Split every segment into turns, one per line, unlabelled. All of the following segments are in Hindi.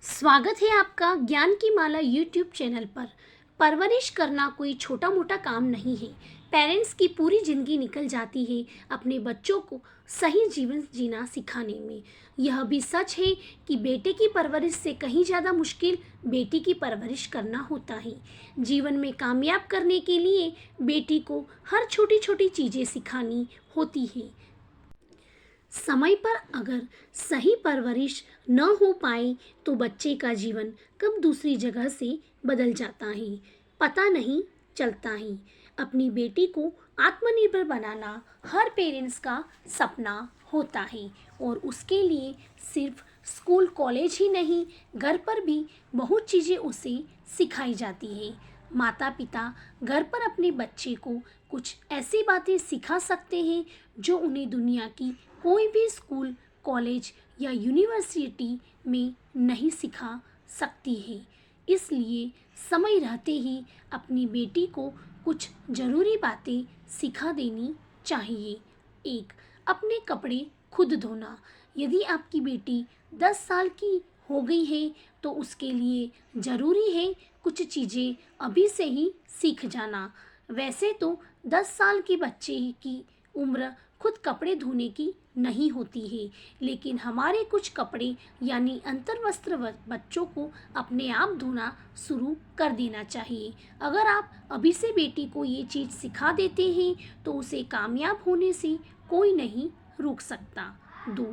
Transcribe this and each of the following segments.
स्वागत है आपका ज्ञान की माला यूट्यूब चैनल पर। परवरिश करना कोई छोटा मोटा काम नहीं है। पेरेंट्स की पूरी ज़िंदगी निकल जाती है अपने बच्चों को सही जीवन जीना सिखाने में। यह भी सच है कि बेटे की परवरिश से कहीं ज़्यादा मुश्किल बेटी की परवरिश करना होता है। जीवन में कामयाब करने के लिए बेटी को हर छोटी छोटी चीज़ें सिखानी होती है। समय पर अगर सही परवरिश न हो पाए तो बच्चे का जीवन कब दूसरी जगह से बदल जाता है पता नहीं चलता है। अपनी बेटी को आत्मनिर्भर बनाना हर पेरेंट्स का सपना होता है और उसके लिए सिर्फ स्कूल कॉलेज ही नहीं, घर पर भी बहुत चीज़ें उसे सिखाई जाती है। माता पिता घर पर अपने बच्चे को कुछ ऐसी बातें सिखा सकते हैं जो उन्हें दुनिया की कोई भी स्कूल कॉलेज या यूनिवर्सिटी में नहीं सिखा सकती है। इसलिए समय रहते ही अपनी बेटी को कुछ ज़रूरी बातें सिखा देनी चाहिए। एक, अपने कपड़े खुद धोना। यदि आपकी बेटी 10 साल की हो गई है तो उसके लिए ज़रूरी है कुछ चीज़ें अभी से ही सीख जाना। वैसे तो 10 साल के बच्चे की उम्र खुद कपड़े धोने की नहीं होती है, लेकिन हमारे कुछ कपड़े यानी अंतर्वस्त्र बच्चों को अपने आप धोना शुरू कर देना चाहिए। अगर आप अभी से बेटी को ये चीज़ सिखा देते हैं तो उसे कामयाब होने से कोई नहीं रोक सकता। 2,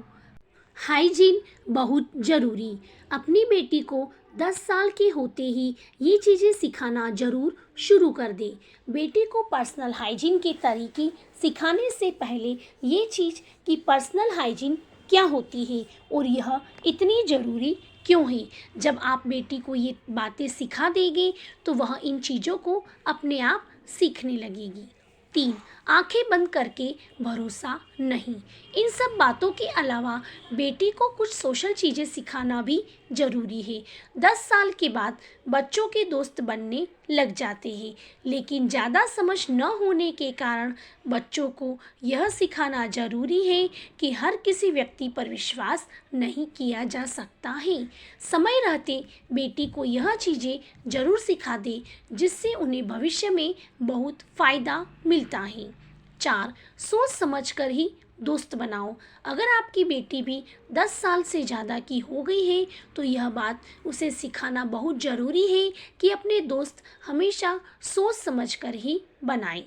हाइजीन बहुत ज़रूरी। अपनी बेटी को 10 साल की होते ही ये चीज़ें सिखाना ज़रूर शुरू कर दे। बेटी को पर्सनल हाइजीन के तरीके सिखाने से पहले ये चीज़ कि पर्सनल हाइजीन क्या होती है और यह इतनी ज़रूरी क्यों है। जब आप बेटी को ये बातें सिखा देंगे तो वह इन चीज़ों को अपने आप सीखने लगेगी। 3, आंखें बंद करके भरोसा नहीं। इन सब बातों के अलावा बेटी को कुछ सोशल चीज़ें सिखाना भी ज़रूरी है। 10 साल के बाद बच्चों के दोस्त बनने लग जाते हैं, लेकिन ज़्यादा समझ न होने के कारण बच्चों को यह सिखाना ज़रूरी है कि हर किसी व्यक्ति पर विश्वास नहीं किया जा सकता है। समय रहते बेटी को यह चीज़ें ज़रूर सिखा दे जिससे उन्हें भविष्य में बहुत फ़ायदा मिलता है। 4, सोच समझ कर ही दोस्त बनाओ। अगर आपकी बेटी भी 10 साल से ज़्यादा की हो गई है तो यह बात उसे सिखाना बहुत ज़रूरी है कि अपने दोस्त हमेशा सोच समझ कर ही बनाए।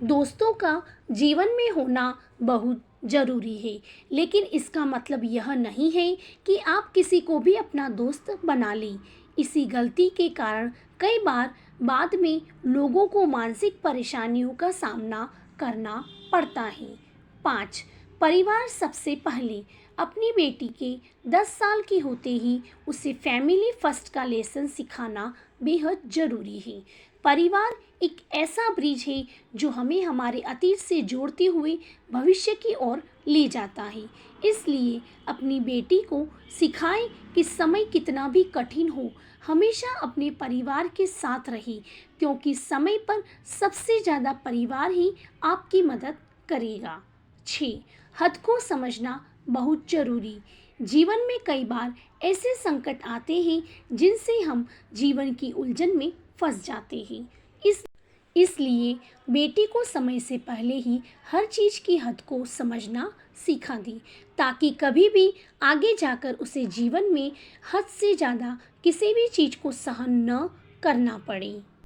दोस्तों का जीवन में होना बहुत ज़रूरी है, लेकिन इसका मतलब यह नहीं है कि आप किसी को भी अपना दोस्त बना लें। इसी गलती के कारण कई बार बाद में लोगों को मानसिक परेशानियों का सामना करना पड़ता है। 5, परिवार सबसे पहले। अपनी बेटी के 10 साल की होते ही उसे फैमिली फर्स्ट का लेसन सिखाना बेहद ज़रूरी है। परिवार एक ऐसा ब्रिज है जो हमें हमारे अतीत से जोड़ते हुए भविष्य की ओर ले जाता है। इसलिए अपनी बेटी को सिखाएं कि समय कितना भी कठिन हो, हमेशा अपने परिवार के साथ रहे, क्योंकि समय पर सबसे ज़्यादा परिवार ही आपकी मदद करेगा। 6, हद को समझना बहुत ज़रूरी। जीवन में कई बार ऐसे संकट आते हैं जिनसे हम जीवन की उलझन में फंस जाते हैं। इसलिए बेटी को समय से पहले ही हर चीज़ की हद को समझना सिखा दी, ताकि कभी भी आगे जाकर उसे जीवन में हद से ज़्यादा किसी भी चीज़ को सहन न करना पड़े।